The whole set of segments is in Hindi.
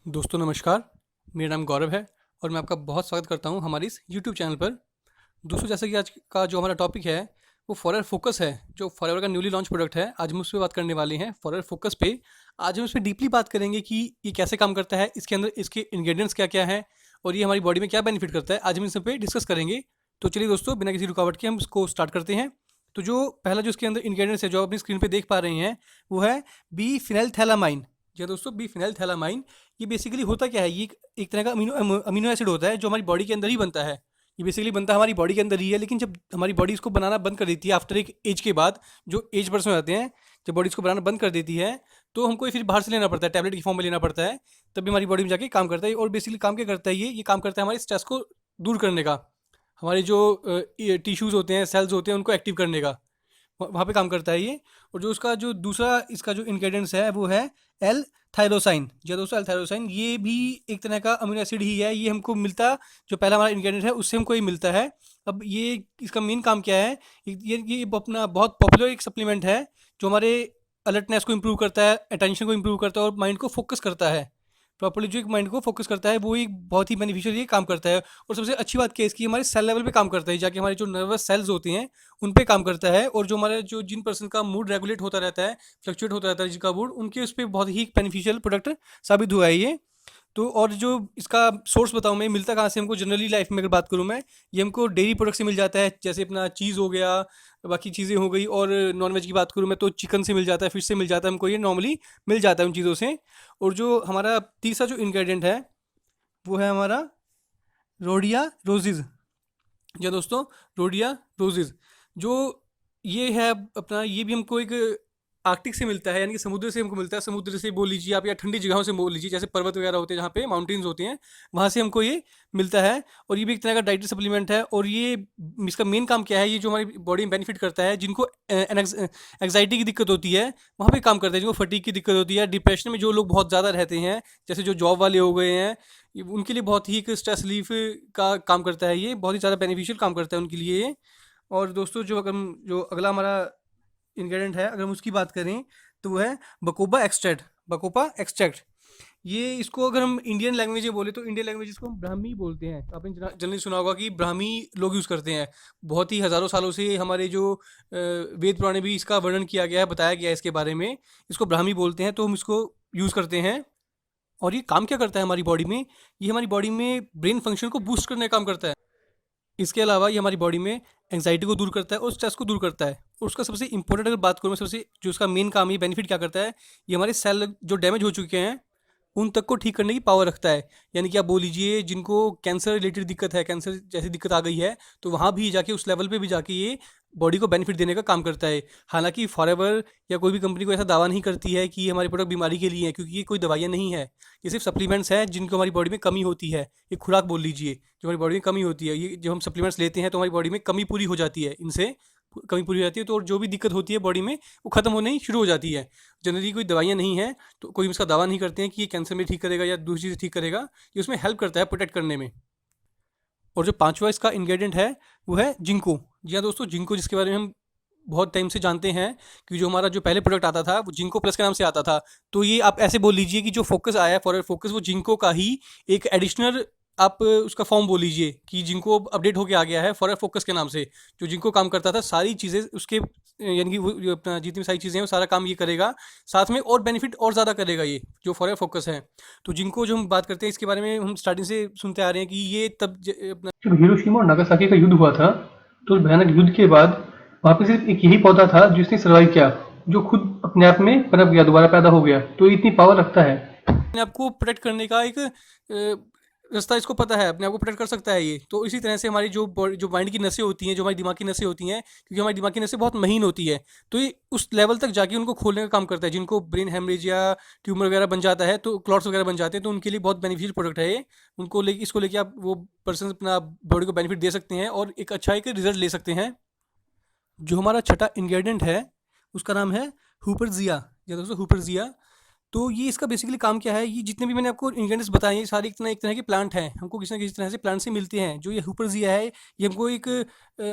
दोस्तों नमस्कार, मेरा नाम गौरव है और मैं आपका बहुत स्वागत करता हूं हमारी इस यूट्यूब चैनल पर। दोस्तों जैसे कि आज का जो हमारा टॉपिक है वो फॉरएवर फोकस है, जो फॉरएवर का न्यूली लॉन्च प्रोडक्ट है। आज हम उस पे बात करने वाले हैं, फॉरएवर फोकस पे। आज हम इस पे डीपली बात करेंगे कि ये कैसे काम करता है, इसके अंदर इसके इंग्रेडिएंट्स क्या-क्या हैं और ये हमारी बॉडी में क्या बेनिफिट करता है। आज हम इस पे डिस्कस करेंगे। तो चलिए दोस्तों, बिना किसी रुकावट के हम इसको स्टार्ट करते हैं। तो जो पहला जो इसके अंदर इंग्रेडिएंट्स है जो आप अपनी स्क्रीन पे देख पा रहे हैं, वो है बी-फेनिलथैलामाइन। जी हाँ दोस्तों, बी-फेनिलथैलामाइन। ये बेसिकली होता क्या है, ये एक तरह का अमीनो एसिड होता है जो हमारी बॉडी के अंदर ही बनता है। ये बेसिकली बनता हमारी बॉडी के अंदर ही है, लेकिन जब हमारी बॉडी इसको बनाना बंद कर देती है आफ्टर एक एज के बाद, जो एज पर्सन हो जाते हैं, जब बॉडी इसको बनाना बंद कर देती है तो हमको ये फिर बाहर से लेना पड़ता है, टैबलेट की फॉर्म में लेना पड़ता है। तभी हमारी बॉडी में जाके काम करता है। और बेसिकली काम क्या करता है, ये काम करता है हमारे स्ट्रेस को दूर करने का, हमारे जो टिश्यूज़ होते हैं, सेल्स होते हैं, उनको एक्टिव करने का वहाँ पे काम करता है ये। और जो उसका जो दूसरा इसका जो इंग्रेडिएंट्स है वो है एल थायरोसाइन। जी हाँ दोस्तों, एल थायरोसाइन ये भी एक तरह का अमीनो एसिड ही है। ये हमको मिलता, जो पहला हमारा इंग्रेडिएंट है उससे हमको ये मिलता है। अब ये इसका मेन काम क्या है, ये अपना बहुत पॉपुलर एक सप्लीमेंट है जो हमारे अलर्टनेस को इम्प्रूव करता है, अटेंशन को इम्प्रूव करता है और माइंड को फोकस करता है। प्रॉपर्ली जो एक माइंड को फोकस करता है वो एक बहुत ही बेनिफिशियल ये काम करता है। और सबसे अच्छी बात क्या है इसकी, हमारे सेल लेवल पे काम करता है, जाके हमारे जो नर्वस सेल्स होते हैं उन पे काम करता है। और जो हमारे जो जिन पर्सन का मूड रेगुलेट होता रहता है, फ्लक्चुएट होता रहता है जिनका मूड, उनके उस पर बहुत ही बेनिफिशियल प्रोडक्ट साबित हुआ है ये। तो और जो इसका सोर्स बताऊँ मैं, मिलता कहाँ से हमको, जनरली लाइफ में अगर बात करूँ मैं, ये हमको डेयरी प्रोडक्ट से मिल जाता है। जैसे अपना चीज़ हो गया, बाकी चीज़ें हो गई। और नॉन वेज की बात करूँ मैं तो चिकन से मिल जाता है, फिश से मिल जाता है, हमको ये नॉर्मली मिल जाता है उन चीज़ों से। और जो हमारा तीसरा जो इंग्रेडिएंट है वो है हमारा रोडिया रोजिज़। जी हाँ दोस्तों, रोडिया रोजिज़ जो ये है अपना, ये भी हमको एक आर्कटिक से मिलता है, यानी कि समुद्र से हमको मिलता है। समुद्र से बोल लीजिए आप, या ठंडी जगहों से बोल लीजिए, जैसे पर्वत वगैरह होते हैं जहाँ पे माउंटेन्स होते हैं, वहाँ से हमको ये मिलता है। और ये भी एक तरह का डाइटरी सप्लीमेंट है। और ये इसका मेन काम क्या है, ये जो हमारी बॉडी में बेनिफिट करता है, जिनको एंग्जाइटी की दिक्कत होती है वहाँ पे काम करता है, जिनको फटीग की दिक्कत होती है, डिप्रेशन में जो लोग बहुत ज़्यादा रहते हैं, जैसे जो जॉब वाले हो गए हैं, उनके लिए बहुत ही एक स्ट्रेस रिलीफ का काम करता है। ये बहुत ही ज़्यादा बेनिफिशियल काम करता है उनके लिए ये। और दोस्तों जो अगर हम जो अगला हमारा इंग्रेडिएंट है, अगर हम उसकी बात करें, तो वो है बकोबा एक्सट्रैक्ट। बकोबा एक्सट्रैक्ट, ये इसको अगर हम इंडियन लैंग्वेज में बोले तो इंडियन लैंग्वेज इसको हम ब्राह्मी बोलते हैं। आपने जनरली सुना होगा कि ब्राह्मी लोग यूज़ करते हैं। बहुत ही हज़ारों सालों से हमारे जो वेद पुराण में भी इसका वर्णन किया गया है, बताया गया है इसके बारे में। इसको ब्राह्मी बोलते हैं, तो हम इसको यूज़ करते हैं। और ये काम क्या करता है हमारी बॉडी में, ये हमारी बॉडी में ब्रेन फंक्शन को बूस्ट करने का काम करता है। इसके अलावा ये हमारी बॉडी में एंग्जाइटी को दूर करता है और स्ट्रेस को दूर करता है। और उसका सबसे इंपॉर्टेंट अगर बात करूँ मैं, सबसे जो उसका मेन काम, ये बेनिफिट क्या करता है, ये हमारे सेल जो डैमेज हो चुके हैं उन तक को ठीक करने की पावर रखता है। यानी कि आप बोल लीजिए जिनको कैंसर रिलेटेड दिक्कत है, कैंसर जैसी दिक्कत आ गई है, तो वहाँ भी जाके उस लेवल पे भी जाके ये बॉडी को बेनिफिट देने का काम करता है। हालांकि फॉरएवर या कोई भी कंपनी को ऐसा दावा नहीं करती है कि ये हमारे प्रोडक्ट बीमारी के लिए है, क्योंकि ये कोई दवाइयाँ नहीं है। ये सिर्फ सप्लीमेंट्स हैं जिनको हमारी बॉडी में कमी होती है। ये खुराक बोल लीजिए, जो हमारी बॉडी में कमी होती है, ये जो हम सप्लीमेंट्स लेते हैं तो हमारी बॉडी में कमी पूरी हो जाती है, इनसे कमी पूरी हो जाती है। तो और जो भी दिक्कत होती है बॉडी में वो ख़त्म होने ही शुरू हो जाती है। जनरली कोई दवाइयाँ नहीं हैं, तो कोई इसका दावा नहीं करते हैं कि ये कैंसर में ठीक करेगा या दूसरी चीज़ ठीक करेगा। ये उसमें हेल्प करता है प्रोटेक्ट करने में। और जो पांचवा इसका इंग्रेडिएंट है वो है जिंको। जी हाँ दोस्तों, जिंको जिसके बारे में हम बहुत टाइम से जानते हैं कि जो हमारा जो पहले प्रोडक्ट आता था वो जिंको प्लस के नाम से आता था। तो ये आप ऐसे बोल लीजिए कि जो फोकस आया है, फॉरएवर फोकस, वो जिंको का ही एक एडिशनल आप उसका फॉर्म बोल लीजिए कि जिंको अपडेट होके आ गया है फॉरएवर फोकस के नाम से। जो जिंको काम करता था सारी चीज़ें उसके, यानी कि वो जो अपना जितनी सारी चीज़ें हैं वो सारा काम ये करेगा, साथ में और बेनिफिट और ज़्यादा करेगा ये जो फॉरएवर फोकस है। तो जिंको जो हम बात करते हैं, इसके बारे में हम स्टार्टिंग से सुनते आ रहे हैं कि ये तब अपना जब हिरोशिमा और नागासाकी का युद्ध हुआ था, तो उस भयानक युद्ध के बाद वहाँ पे सिर्फ एक यही पौधा था जिसने सर्वाइव किया, जो खुद अपने आप में पनप गया, दोबारा पैदा हो गया। तो ये इतनी पावर रखता है। अपने आप को प्रोटेक्ट करने का एक रास्ता इसको पता है, अपने आप को प्रोटेक्ट कर सकता है ये। तो इसी तरह से हमारी जो माइंड की नसें होती हैं, जो हमारी दिमाग की नसें होती हैं, क्योंकि हमारी दिमाग की नसें बहुत महीन होती है, तो ये उस लेवल तक जाके उनको खोलने का काम करता है। जिनको ब्रेन हेमरेज या ट्यूमर वगैरह बन जाता है, तो क्लॉट्स वगैरह बन जाते हैं, तो उनके लिए बहुत बेनिफिशियल प्रोडक्ट है ये। उनको ले इसको लेके आप वो पर्सन अपना बॉडी को बेनिफिट दे सकते हैं और एक अच्छा एक रिजल्ट ले सकते हैं। जो हमारा छठा इंग्रेडिएंट है उसका नाम है हुपरजिया। या दोस्तों हुपरजिया, तो ये इसका बेसिकली काम क्या है, ये जितने भी मैंने आपको इंग्रेडिएंट्स बताए ये सारे एक तरह के प्लांट हैं, हमको किसी न किसी तरह से प्लांट से मिलते हैं। जो ये हुपरजिया है ये हमको एक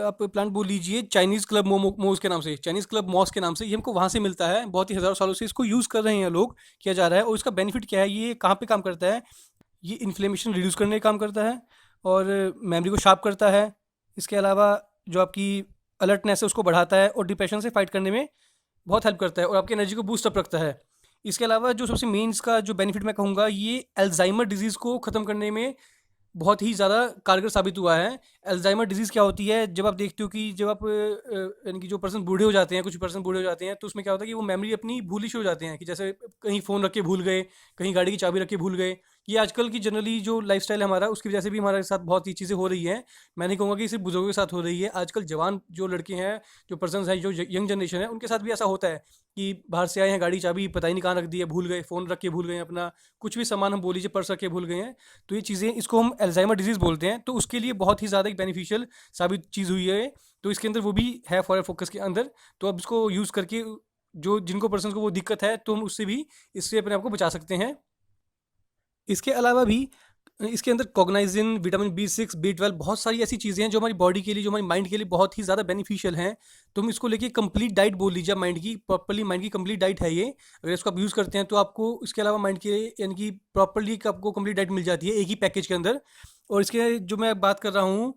आप प्लांट बोल लीजिए चाइनीज़ क्लब मोमोज के नाम से, चाइनीज़ क्लब मॉस के नाम से, ये हमको वहाँ से मिलता है। बहुत ही हज़ारों सालों से इसको यूज़ कर रहे हैं लोग, किया जा रहा है। और इसका बेनिफिट क्या है, ये कहाँ पे काम करता है, ये इन्फ्लेमेशन रिड्यूस करने का काम करता है और मेमोरी को शार्प करता है। इसके अलावा जो आपकी अलर्टनेस है उसको बढ़ाता है और डिप्रेशन से फाइट करने में बहुत हेल्प करता है और आपकी एनर्जी को बूस्ट अप रखता है। इसके अलावा जो सबसे मेन इसका जो बेनिफिट मैं कहूँगा, ये अल्ज़ाइमर डिज़ीज़ को ख़त्म करने में बहुत ही ज़्यादा कारगर साबित हुआ है। अल्ज़ाइमर डिज़ीज़ क्या होती है, जब आप देखते हो कि जब आप यानी कि जो पर्सन बूढ़े हो जाते हैं, कुछ पर्सन बूढ़े हो जाते हैं, तो उसमें क्या होता है कि वो मेमोरी अपनी भूलनी शुरू हो जाते हैं, कि जैसे कहीं फ़ोन रख के भूल गए, कहीं गाड़ी की चाबी रख के भूल गए। ये आजकल की जनरली जो लाइफ़स्टाइल है हमारा, उसकी वजह से भी हमारे साथ बहुत ही चीज़ें हो रही हैं। मैं नहीं कहूँगा कि सिर्फ़ बुज़ुर्गों के साथ हो रही है, आजकल जवान जो लड़के हैं, जो पर्सन्स हैं, जो यंग जनरेशन है, उनके साथ भी ऐसा होता है कि बाहर से आए हैं, गाड़ी की चाबी पता ही नहीं कहाँ रख दी है, भूल गए, फ़ोन रख के भूल गए हैं अपना, कुछ भी सामान हम बोल लीजिए पर्स रख के भूल गए हैं। तो ये चीज़ें, इसको हम अल्ज़ाइमर डिज़ीज़ बोलते हैं। तो उसके लिए बहुत ही ज़्यादा एक बेनिफिशियल साबित चीज़ हुई है। तो इसके अंदर वो भी है फॉरएवर फोकस के अंदर। तो अब इसको यूज़ करके जो जिनको पर्सन्स को वो दिक्कत है, तो हम उससे भी, इससे अपने आप को बचा सकते हैं। इसके अलावा भी इसके अंदर कॉग्नाइजिन, विटामिन बी 6, बी 12, बहुत सारी ऐसी चीज़ें हैं जो हमारी बॉडी के लिए, जो हमारी माइंड के लिए बहुत ही ज़्यादा बेनिफिशियल हैं। तो हम इसको लेके कंप्लीट डाइट बोल लीजिए माइंड की, प्रॉपर्ली माइंड की कंप्लीट डाइट है ये। अगर इसको आप यूज़ करते हैं तो आपको इसके अलावा माइंड के यानी कि प्रॉपर्ली आपको कंप्लीट डाइट मिल जाती है एक ही पैकेज के अंदर। और इसके जो मैं बात कर रहा हूँ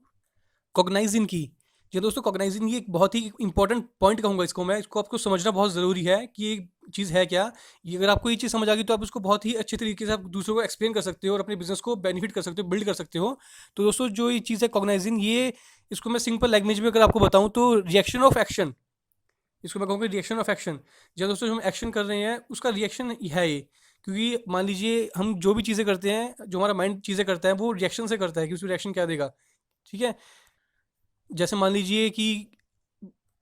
कॉग्नाइजिन की, जी दोस्तों, कॉग्नाइजिन ये एक बहुत ही इंपॉर्टेंट पॉइंट कहूँगा इसको मैं, इसको आपको समझना बहुत ज़रूरी है कि ये चीज़ है क्या। ये अगर आपको ये चीज़ समझ आ गई तो आप उसको बहुत ही अच्छे तरीके से आप दूसरों को एक्सप्लेन कर सकते हो और अपने बिजनेस को बेनिफिट कर सकते हो, बिल्ड कर सकते हो। तो दोस्तों जो ये चीज़ है कॉग्नाइजिन, ये इसको मैं सिंपल लैंग्वेज में अगर आपको बताऊँ तो रिएक्शन ऑफ एक्शन, इसको मैं कहूँगा रिएक्शन ऑफ एक्शन। जी दोस्तों, जो हम एक्शन कर रहे हैं उसका रिएक्शन है ये। क्योंकि मान लीजिए हम जो भी चीज़ें करते हैं, जो हमारा माइंड चीज़ें करता है, वो रिएक्शन से करता है कि उसको रिएक्शन क्या देगा। ठीक है, जैसे मान लीजिए कि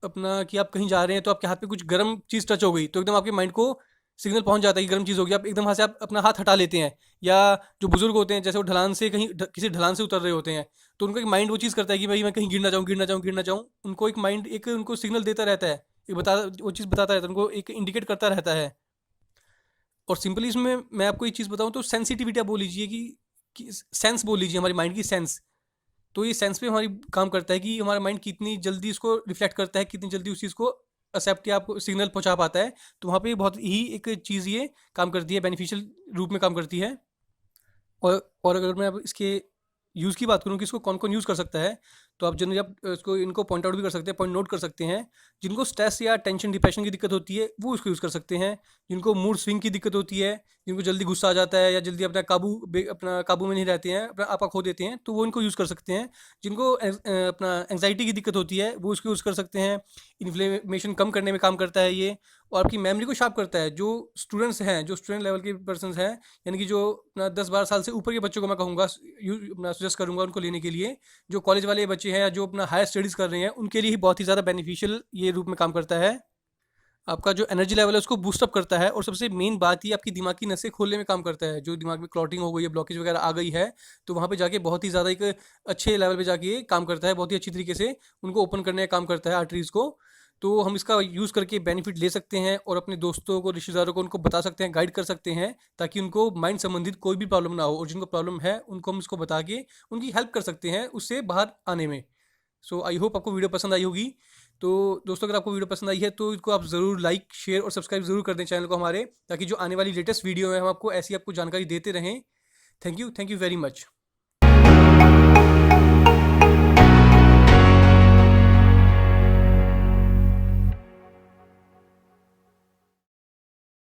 अपना कि आप कहीं जा रहे हैं तो आपके हाथ पे कुछ गर्म चीज़ टच हो गई, तो एकदम आपके माइंड को सिग्नल पहुंच जाता है कि गर्म चीज़ होगी, आप एकदम वहाँ से आप अपना हाथ हटा लेते हैं। या जो बुजुर्ग होते हैं, जैसे वो ढलान से कहीं किसी ढलान से उतर रहे होते हैं, तो उनका एक माइंड वो चीज़ करता है कि भाई मैं कहीं गिर ना जाऊँ, गिर ना जाऊँ, गिर ना जाऊँ। उनको एक माइंड एक उनको सिग्नल देता रहता है, एक बता वो चीज़ बताता रहता है, उनको एक इंडिकेट करता रहता है। और सिंपली इसमें मैं आपको एक चीज़ बताऊँ तो सेंसिटिविटी आप बोल लीजिए कि सेंस बोल लीजिए, हमारी माइंड की सेंस। तो ये सेंस पे हमारी काम करता है कि हमारा माइंड कितनी जल्दी इसको रिफ्लेक्ट करता है, कितनी जल्दी उस चीज़ को एक्सेप्ट या आपको सिग्नल पहुंचा पाता है। तो वहाँ पे बहुत ही एक चीज़ ये काम करती है, बेनिफिशियल रूप में काम करती है। और अगर मैं अब इसके यूज़ की बात करूँ कि इसको कौन-कौन यूज़ कर सकता है, तो आप जनरली आप इसको इनको पॉइंट आउट भी कर सकते हैं, पॉइंट नोट कर सकते हैं। जिनको स्ट्रेस या टेंशन, डिप्रेशन की दिक्कत होती है, वो इसको यूज़ कर सकते हैं। जिनको मूड स्विंग की दिक्कत होती है, जिनको जल्दी गुस्सा आ जाता है या जल्दी अपना काबू में नहीं रहते हैं, अपना आपा खो देते हैं, तो वो इनको यूज़ कर सकते हैं। जिनको अपना एंग्ज़ायटी की दिक्कत होती है, वो इसको यूज़ कर सकते हैं। इन्फ्लेमेशन कम करने में काम करता है ये, और आपकी मेमोरी को शार्प करता है। जो स्टूडेंट्स हैं, जो स्टूडेंट लेवल के पर्सन्स हैं, यानी कि जो अपना 10-12 साल से ऊपर के बच्चों को मैं कहूँगा अपना सजेस्ट करूँगा उनको लेने के लिए। जो कॉलेज वाले बच्चे हैं या जो अपना हायर स्टडीज़ कर रहे हैं, उनके लिए ही बहुत ही ज़्यादा बेनिफिशियल ये रूप में काम करता है। आपका जो एनर्जी लेवल है उसको बूस्ट अप करता है, और सबसे मेन बात ये आपकी दिमाग की नसें खोलने में काम करता है। जो दिमाग में क्लॉटिंग हो गई है, ब्लॉकेज वगैरह आ गई है, तो वहाँ पे जाके बहुत ही ज़्यादा एक अच्छे लेवल पे जाके ये काम करता है, बहुत ही अच्छी तरीके से उनको ओपन करने का काम करता है आर्टरीज़ को। तो हम इसका यूज़ करके बेनिफिट ले सकते हैं और अपने दोस्तों को, रिश्तेदारों को उनको बता सकते हैं, गाइड कर सकते हैं, ताकि उनको माइंड संबंधित कोई भी प्रॉब्लम ना हो, और जिनको प्रॉब्लम है उनको हम इसको बता के उनकी हेल्प कर सकते हैं उससे बाहर आने में। सो आई होप आपको वीडियो पसंद आई होगी। तो दोस्तों, अगर आपको वीडियो पसंद आई है तो इसको आप ज़रूर लाइक, शेयर और सब्सक्राइब ज़रूर कर दें चैनल को हमारे, ताकि जो आने वाली लेटेस्ट वीडियो है हम आपको ऐसी आपको जानकारी देते रहें। Thank you very much.